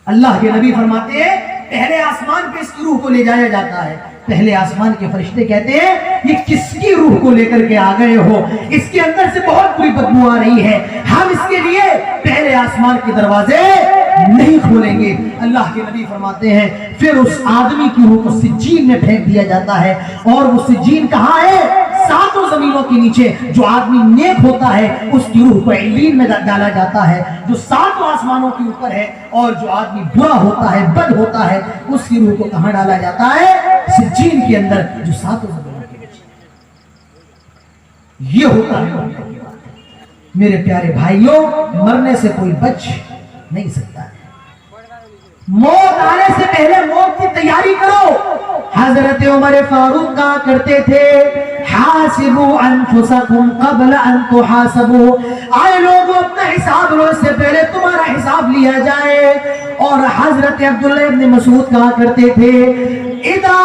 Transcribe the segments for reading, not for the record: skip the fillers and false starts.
اللہ کے نبی فرماتے ہیں پہلے آسمان پہ اس کی روح کو لے جایا جاتا ہے. پہلے آسمان کے فرشتے کہتے ہیں یہ کس کی روح کو لے کر کے آ گئے ہو, اس کے اندر سے بہت بری بدبو آ رہی ہے, ہم اس کے لیے پہلے آسمان کے دروازے نہیں کھولیں گے. اللہ کے نبی فرماتے ہیں پھر اس آدمی کی روح کو سجین میں پھینک دیا جاتا ہے. اور وہ سجین کہاں ہے؟ ساتوں زمینوں کے نیچے. جو آدمی نیک ہوتا ہے اس کی روح کو علین میں ڈالا جاتا ہے جو ساتوں آسمانوں کے اوپر ہے, اور جو آدمی برا ہوتا ہے, بد ہوتا ہے, اس کی روح کو کہاں ڈالا جاتا ہے؟ سجین کے اندر جو ساتوں زمینوں کے نیچے. یہ ہوتا ہے میرے پیارے بھائیوں, مرنے سے کوئی بچ نہیں سکتا ہے. موت آنے سے پہلے موت کی تیاری کرو. حضرت عمر فاروق کہا کرتے تھے حاسبوا انفسکم قبل ان تحاسبوا, آئے لوگوں اپنا حساب لو اس سے پہلے تمہارا حساب لیا جائے. اور حضرت عبداللہ ابن مسعود کہا کرتے تھے اذا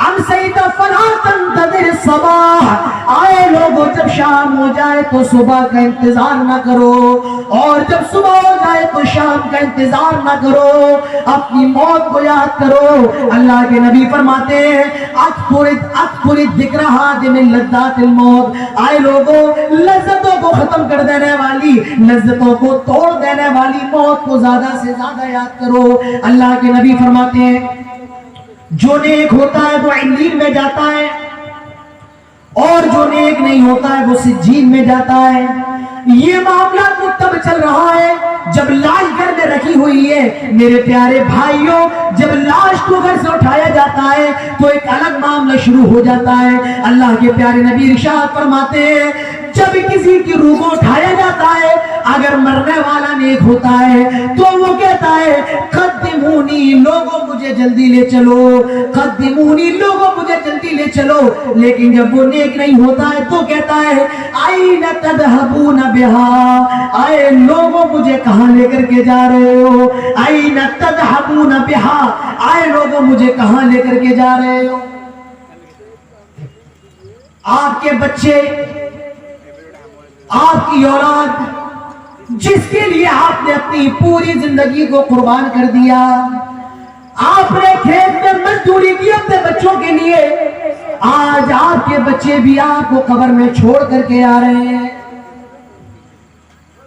امسیت فلا تنتظر الصباح, آئے لوگوں جب شام ہو جائے تو صبح کا انتظار نہ کرو, اور جب صبح ہو جائے تو شام کا انتظار نہ کرو, اپنی موت کو یاد کرو. اللہ کے نبی فرماتے ہیں اکثر ذکر حادم لذات الموت, آئے لوگوں لذتوں کو ختم کر دینے والی, لذتوں کو توڑ دینے والی موت کو زیادہ سے زیادہ یاد کرو. اللہ کے نبی فرماتے ہیں جو نیک ہوتا ہے وہ علین میں جاتا ہے, اور جو نیک نہیں ہوتا ہے وہ سجین میں جاتا ہے. یہ معاملہ تو تب چل رہا ہے جب لاش گھر میں رکھی ہوئی ہے. میرے پیارے بھائیوں, جب لاش کو گھر سے اٹھایا جاتا ہے تو ایک الگ معاملہ شروع ہو جاتا ہے. اللہ کے پیارے نبی ارشاد فرماتے ہیں جب کسی کی روح کو اٹھایا جاتا ہے, اگر مرنے والا نیک ہوتا ہے تو وہ کہتا ہے قدمونی, لوگوں مجھے جلدی لے چلو, قدمونی, لوگوں مجھے جلدی لے چلو. لیکن جب وہ نیک نہیں ہوتا ہے تو کہتا ہے این تذهبون بها, آئے لوگوں مجھے کہاں لے کر کے جا رہے ہو, این تذهبون بها, آئے لوگوں مجھے کہاں لے کر کے جا رہے ہو. آپ کے بچے, آپ کی اولاد, جس کے لیے آپ نے اپنی پوری زندگی کو قربان کر دیا, آپ نے کھیت میں مزدوری کی اپنے بچوں کے لیے, آج آپ کے بچے بھی آپ کو قبر میں چھوڑ کر کے آ رہے ہیں.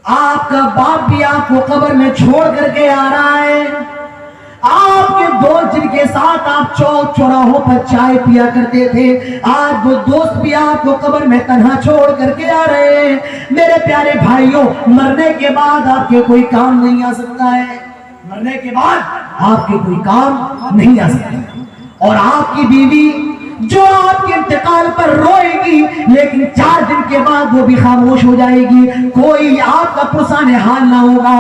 آپ کا باپ بھی آپ کو قبر میں چھوڑ کر کے آ رہا ہے. آپ کے دوست جن کے ساتھ آپ چوک چوراہوں پر چائے پیا کرتے تھے, آج وہ دوست بھی آپ کو قبر میں تنہا چھوڑ کر کے آ رہے ہیں. میرے پیارے بھائیوں, مرنے کے بعد آپ کے کوئی کام نہیں آ سکتا ہے, مرنے کے بعد آپ کے کوئی کام نہیں آ سکتا. اور آپ کی بیوی جو آپ کے انتقال پر روئے گی, لیکن 4 دن کے بعد وہ بھی خاموش ہو جائے گی, کوئی آپ کا پرسان حال نہ ہوگا.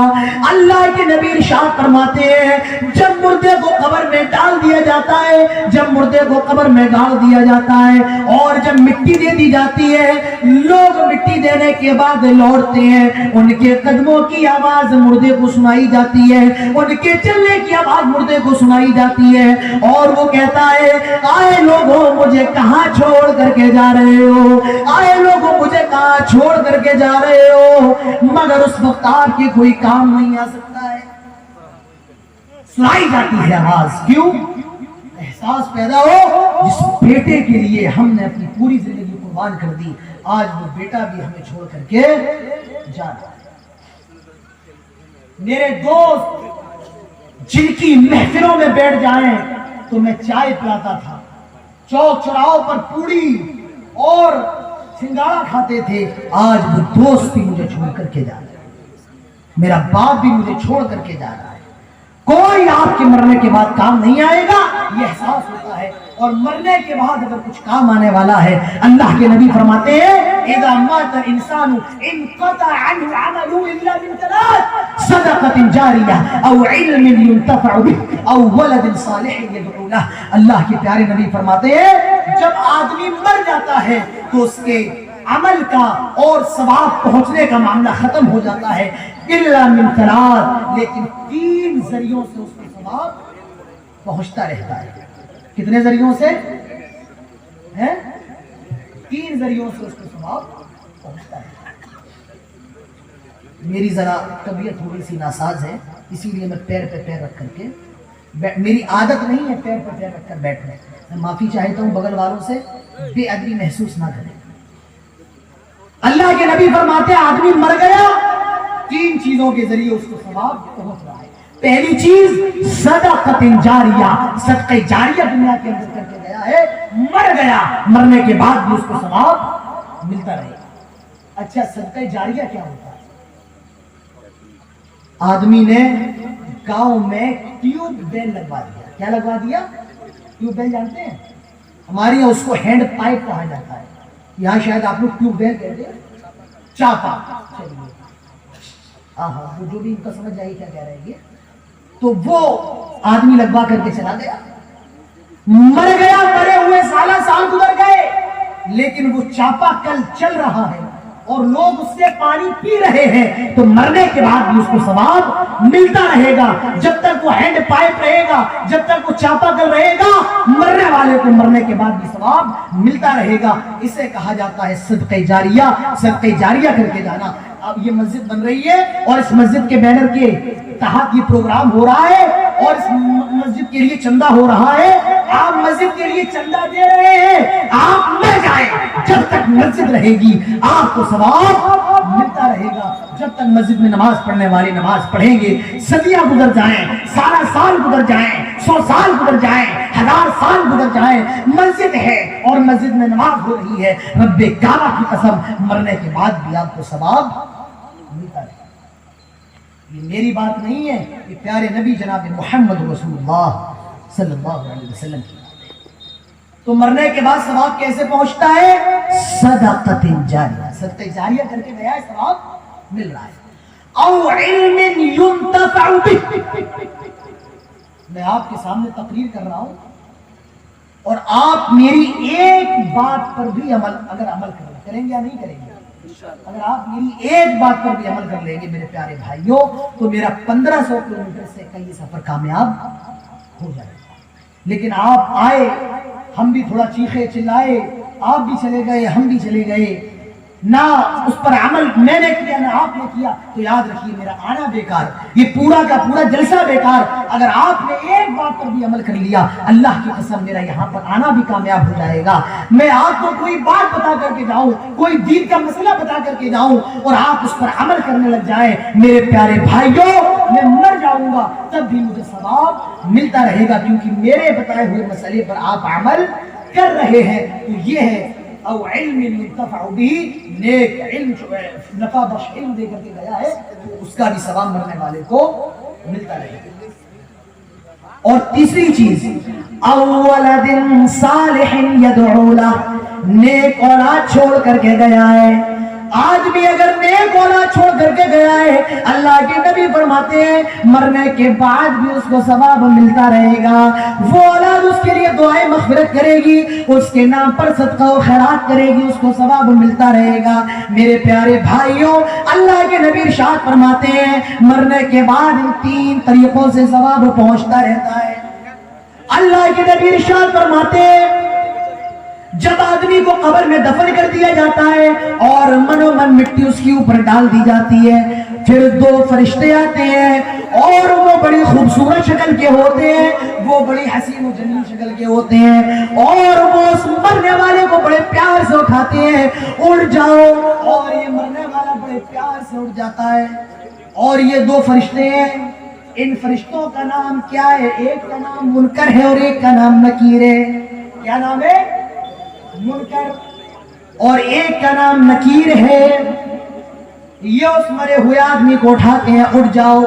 اللہ کے نبی ارشاد فرماتے ہیں جب مردے کو قبر میں ڈال دیا جاتا ہے, جب مردے کو قبر میں ڈال دیا جاتا ہے اور جب مٹی دے دی جاتی ہے, لوگ مٹی دینے کے بعد لوٹتے ہیں, ان کے قدموں کی آواز مردے کو سنائی جاتی ہے, ان کے چلنے کی آواز مردے کو سنائی جاتی ہے, اور وہ کہتا ہے آئے لوگوں مجھے کہاں چھوڑ کر کے جا رہے ہو, آئے لوگوں مجھے کہاں چھوڑ کر کے جا رہے ہو. مگر اس وقت آپ کے کوئی کام نہیں آ سکتا ہے. سنائی جاتی ہے آواز, کیوں؟ احساس پیدا ہو جس بیٹے کے لیے ہم نے اپنی پوری زندگی قربان کر دی, آج وہ بیٹا بھی ہمیں چھوڑ کر کے جا رہا ہے. میرے دوست جن کی محفلوں میں بیٹھ جائیں تو میں چائے پلاتا تھا, چوک چوراہوں پر پوڑی اور سنگارا کھاتے تھے, آج وہ دوست بھی مجھے چھوڑ کر کے جا رہا ہے, میرا باپ بھی مجھے چھوڑ کر کے جا رہا ہے. کوئی آپ کے مرنے کے بعد کام نہیں آئے گا, یہ احساس ہوتا ہے. اور مرنے کے بعد اگر کچھ کام آنے والا ہے, اللہ کے نبی فرماتے ہیں اذا مات الانسان انقطع عنه عمله الا من 3: صدقة جاریہ او علم ينتفع به او ولد صالح يدعو له. اللہ کے پیارے نبی فرماتے ہیں جب آدمی مر جاتا ہے تو اس کے عمل کا اور ثواب پہنچنے کا معاملہ ختم ہو جاتا ہے, الا من 3, لیکن 3 ذریعوں سے اس کو ثواب پہنچتا رہتا ہے. کتنے ذریعوں سے ہیں؟ 3 ذریعوں سے اس کو ثواب پہنچتا ہے. میری ذرا طبیعت تھوڑی سی ناساز ہے, اسی لیے میں پیر پہ پیر رکھ کر کے میری عادت نہیں ہے پیر پہ پیر رکھ کر بیٹھنا. میں معافی چاہتا ہوں بغل والوں سے, بے ادبی محسوس نہ کریں. اللہ کے نبی فرماتے ہیں آدمی مر گیا 3 چیزوں کے ذریعے اس کو ثواب پہنچ رہا ہے. پہلی چیز صدقۃ جاریہ, صدقہ جاریہ دنیا کے اندر کر کے گیا ہے, مر گیا, مرنے کے بعد بھی اس کو ثواب ملتا رہے. اچھا صدقہ جاریہ کیا ہوتا ہے؟ آدمی نے گاؤں میں ٹیوب ویل لگوا دیا. کیا لگوا دیا؟ ٹیوب ویل جانتے ہیں؟ ہمارے یہاں اس کو ہینڈ پائپ کہا جاتا ہے, یہاں شاید آپ لوگ ٹیوب ویل کہتے ہیں, چاپا. چلیے وہ جو بھی ان کا سمجھ جائے کیا کہہ رہے ہیں. تو وہ آدمی لگوا کر کے چلا گیا, مر گیا, مرے ہوئے سال گزر گئے, لیکن وہ چاپا کل چل رہا ہے اور لوگ اس سے پانی پی رہے ہیں, تو مرنے کے بعد بھی اس کو ثواب ملتا رہے گا. جب تک وہ ہینڈ پائپ رہے گا, جب تک وہ چاپا کل رہے گا, مرنے والے کو مرنے کے بعد بھی ثواب ملتا رہے گا. اسے کہا جاتا ہے صدقہ جاریہ. صدقہ جاریہ کر کے جانا. اب یہ مسجد بن رہی ہے اور اس مسجد کے بینر کے تحت یہ پروگرام ہو رہا ہے اور اس مسجد کے لیے چندہ ہو رہا ہے. آپ مسجد کے لیے چندہ دے رہے ہیں, آپ مر جائیں, جب تک مسجد رہے گی آپ کو ثواب ملتا رہے گا. جب تک مسجد میں نماز پڑھنے والے نماز پڑھیں گے, صدیاں گزر جائیں, سال گزر جائیں, 100 سال گزر جائیں, 1000 سال گزر جائیں, مسجد ہے اور مسجد میں نماز ہو رہی ہے, رب کعبہ کی قسم مرنے کے بعد بھی آپ کو ثواب ملتا رہے. یہ میری بات نہیں ہے, یہ پیارے نبی جناب محمد رسول اللہ صلی اللہ علیہ وسلم کی بات ہے. تو مرنے کے بعد ثواب کیسے پہنچتا ہے؟ صدقۃ جاریہ. صدقہ جاریہ کر کے گیا ہے, ثواب مل رہا ہے. او علم ينتفع به. میں آپ کے سامنے تقریر کر رہا ہوں اور آپ میری ایک بات پر بھی اگر عمل کریں گے یا نہیں کریں گے, اگر آپ میری ایک بات پر بھی عمل کر لیں گے میرے پیارے بھائیوں, تو میرا 1500 کلومیٹر سے کا یہ سفر کامیاب ہو جائے گا. لیکن آپ آئے, ہم بھی تھوڑا چیخے چلائے, آپ بھی چلے گئے, ہم بھی چلے گئے, نہ اس پر عمل میں نے کیا نہ آپ نے کیا, تو یاد رکھیے میرا آنا بیکار, یہ پورا کا پورا جلسہ بیکار. اگر آپ نے ایک بات پر بھی عمل کر لیا, اللہ کی قسم میرا یہاں پر آنا بھی کامیاب ہو جائے گا. میں آپ کو کوئی بات بتا کر کے جاؤں, کوئی دین کا مسئلہ بتا کر کے جاؤں اور آپ اس پر عمل کرنے لگ جائیں, میرے پیارے بھائیوں میں مر جاؤں گا تب بھی مجھے ثواب ملتا رہے گا, کیونکہ میرے بتائے ہوئے مسئلے پر آپ عمل کر رہے ہیں. تو یہ ہے او علم ينتفع به, نیک علم نفع بخش علم دے کر کے گیا ہے, اس کا بھی ثواب مرنے والے کو ملتا رہے گا. اور تیسری چیز اولد صالح يدعو له, نیک اولاد چھوڑ کر کے گیا ہے. آج بھی اگر نیک اولاد چھوڑ کر کے گیا ہے, اللہ کے نبی فرماتے ہیں مرنے کے بعد بھی اس کو ثواب ملتا رہے گا. وہ اولاد اس کے لیے دعائیں مغفرت کرے گی, اس کے نام پر صدقہ و خیرات کرے گی, اس کو ثواب ملتا رہے گا. میرے پیارے بھائیوں اللہ کے نبی ارشاد فرماتے ہیں مرنے کے بعد ان 3 طریقوں سے ثواب پہنچتا رہتا ہے. اللہ کے نبی ارشاد فرماتے ہیں جب آدمی کو قبر میں دفن کر دیا جاتا ہے اور منو من مٹی اس کے اوپر ڈال دی جاتی ہے, پھر 2 فرشتے آتے ہیں اور وہ بڑی خوبصورت شکل کے ہوتے ہیں, وہ بڑی حسین و جمیل شکل کے ہوتے ہیں, اور وہ اس مرنے والے کو بڑے پیار سے اٹھاتے ہیں, اٹھ جاؤ, اور یہ مرنے والا بڑے پیار سے اٹھ جاتا ہے. اور یہ 2 فرشتے ہیں, ان فرشتوں کا نام کیا ہے؟ ایک کا نام منکر ہے اور ایک کا نام نکیر ہے. کیا نام ہے؟ منکر, اور ایک کا نام نکیر ہے. یہ اس مرے ہوئے آدمی کو اٹھاتے ہیں, اٹھ جاؤ,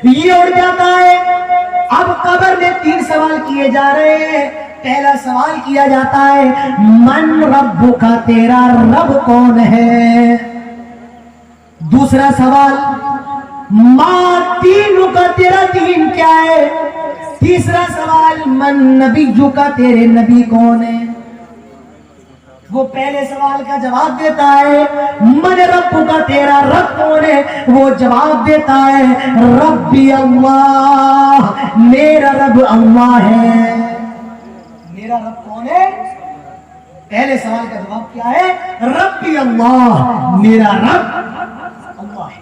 یہ اٹھ جاتا ہے. اب قبر میں 3 سوال کیے جا رہے ہیں. پہلا سوال کیا جاتا ہے من رب کا, تیرا رب کون ہے. دوسرا سوال ما دین کا, تیرا دین کیا ہے. تیسرا سوال من نبی کا, تیرے نبی کون ہے. وہ پہلے سوال کا جواب دیتا ہے من رب کا, تیرا رب کون ہے. وہ جواب دیتا ہے ربی اللہ, میرا رب اللہ ہے. میرا رب کون ہے؟ پہلے سوال کا جواب کیا ہے؟ ربی اللہ, میرا رب اللہ ہے.